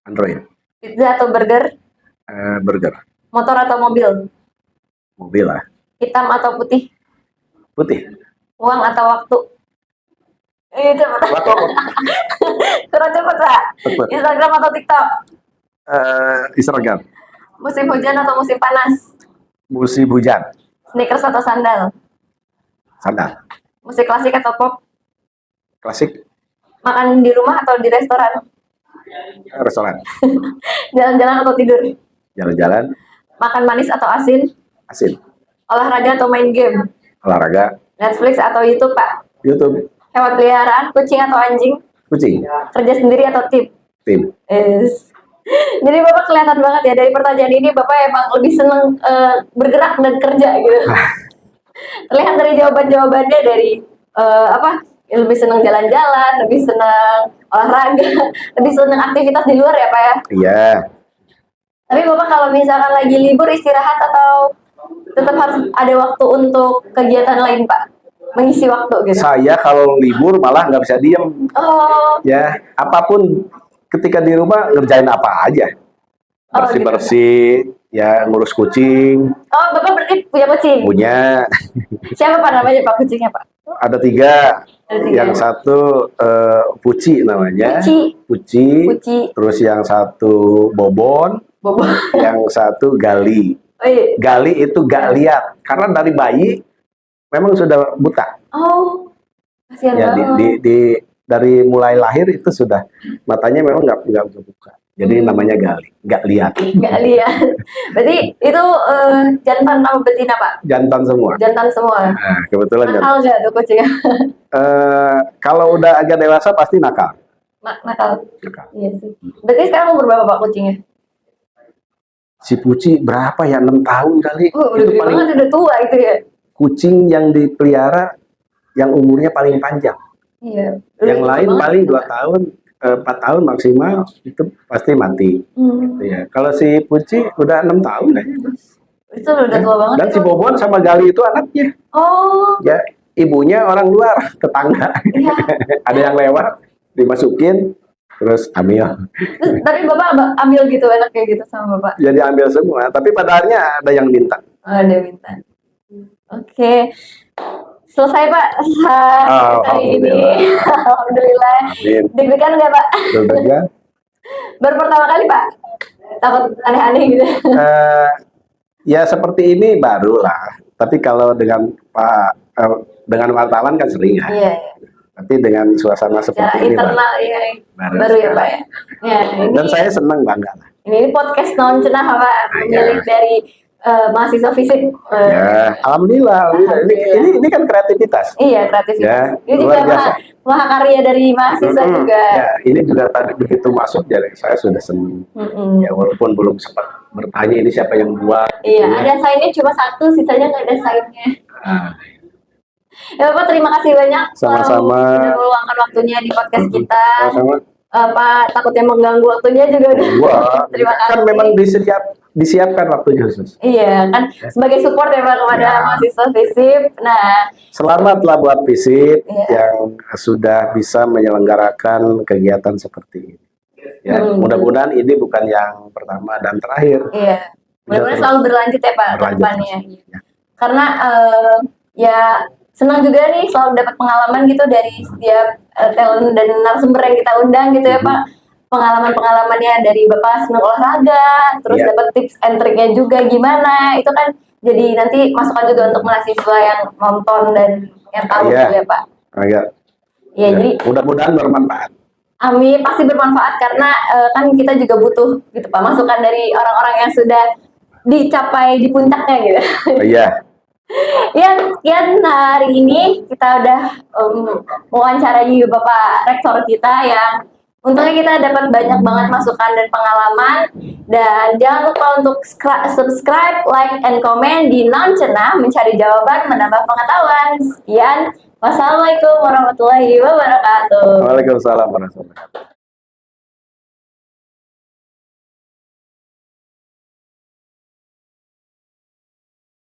Android. Pizza atau burger? Burger. Motor atau mobil? Mobil lah. Hitam atau putih? Putih. Uang atau waktu? Cepat. Waktu. Kurang cepat Pak. Instagram atau TikTok? Instagram. Musim hujan atau musim panas? Musim hujan. Sneakers atau sandal? Sandal. Musik klasik atau pop? Klasik. Makan di rumah atau di restoran? Restoran. Jalan-jalan atau tidur? jalan-jalan, Makan manis atau asin? asin, Olahraga atau main game? olahraga, Netflix atau YouTube, Pak? YouTube, Hewan peliharaan, kucing atau anjing? kucing, Kerja sendiri atau tim? tim. Yes. Jadi Bapak kelihatan banget ya dari pertanyaan ini Bapak emang lebih seneng bergerak dan kerja gitu. Terlihat dari jawaban-jawabannya dari apa? Lebih seneng jalan-jalan, lebih seneng olahraga, lebih seneng aktivitas di luar ya Pak ya. Iya, Tapi Bapak kalau misalkan lagi libur istirahat atau tetap harus ada waktu untuk kegiatan lain Pak? Mengisi waktu gitu. saya kalau libur malah nggak bisa diem. Oh, Ya, apapun ketika di rumah ngerjain apa aja. Oh, Bersih-bersih, ya ngurus kucing, oh Bapak berarti punya kucing. punya Siapa Pak namanya Pak kucingnya Pak? ada 3. Ada 3. Yang satu Puci namanya, Puci. Puci. Puci. Terus yang satu Bobon, Bobo. yang satu Gali. Oh iya. Gali itu gak lihat karena dari bayi memang sudah buta. Oh, kasihan Ya banget. dari mulai lahir itu sudah matanya memang nggak bisa buka. Jadi namanya Gali, nggak lihat. Nggak lihat. Berarti itu jantan sama betina Pak? Jantan semua. Jantan semua. Nah, kebetulan jantan. Nakal nggak tuh kucingnya? Kalau udah agak dewasa pasti nakal. Nakal. Nakal. Iya sih. Berarti sekarang umur berapa Pak kucingnya? Si Puci berapa ya? 6 tahun kali. Udah Itu gede paling banget, udah tua itu ya? kucing yang dipelihara yang umurnya paling panjang. Iya. Yang Udah lain tua paling banget. 2 tahun, 4 tahun maksimal itu pasti mati. Hmm. Iya. Kalau si Puci udah 6 tahun kayaknya. Itu udah tua banget. Dan si itu. Bobon sama Gali itu anaknya. Oh, Ya, ibunya orang luar, tetangga. iya. Ada yang lewat, dimasukin, terus ambil. Terus, tapi Bapak ambil gitu enaknya gitu sama Bapak? Jadi ambil semua, tapi pada akhirnya ada yang minta. Oh, dia minta. Oke. Selesai Pak hari ini. Alhamdulillah. Amin. Deg-degan nggak Pak? Deg-degan. Baru pertama kali Pak? Takut aneh-aneh gitu. Ya seperti ini barulah. Tapi kalau dengan dengan wartawan kan sering ya. Iya. Tapi dengan suasana Secara seperti ini internal ya. Baru ya Pak ya. Ya, Dan saya senang bangga lah. ini podcast non cenah Pak, pemilik dari mahasiswa fisik. Ya, alhamdulillah. Ini kan kreativitas. Iya, kreativitas. Ya, Ini juga luar biasa. mahakarya dari mahasiswa juga. Ya, ini juga tadi begitu masuk jadi saya sudah senang. Ya walaupun belum sempat bertanya ini siapa yang buat. Iya, ada sign-nya cuma 1, sisanya nggak ada sign-nya. Nah, Ya Bapak, terima kasih banyak Sama-sama. sudah meluangkan waktunya di podcast kita. sama-sama. Pak, takutnya mengganggu waktunya juga udah. Wah, Terima kasih. kan memang disiapkan waktunya khusus. Iya, kan sebagai support ya Pak kepada Ya. mahasiswa FISIP. Nah, Selamatlah buat FISIP Iya. yang sudah bisa menyelenggarakan kegiatan seperti ini. Ya, mudah-mudahan ini bukan yang pertama dan terakhir. iya. Mudah-mudahan terus. selalu berlanjut ya Pak ke Berlanjut depannya. terus. Ya. Karena ya senang juga nih selalu dapat pengalaman gitu dari setiap talent dan narasumber yang kita undang gitu ya Pak. Pengalaman-pengalamannya dari Bapak senang olahraga, terus Iya. dapat tips and triknya juga gimana. Itu kan jadi nanti masukan juga untuk mahasiswa yang nonton dan yang tahu Iya. gitu ya Pak. Agak, Ya, jadi mudah-mudahan bermanfaat. amin, pasti bermanfaat karena kan kita juga butuh gitu Pak masukan dari orang-orang yang sudah dicapai di puncaknya gitu. Iya. Ya, sekian hari ini kita udah mewawancarai Bapak Rektor kita yang untungnya kita dapat banyak banget masukan dan pengalaman. Dan jangan lupa untuk subscribe, like, and comment di Non Cenah mencari jawaban menambah pengetahuan. Sekian, wassalamualaikum warahmatullahi wabarakatuh. Waalaikumsalam warahmatullahi wabarakatuh.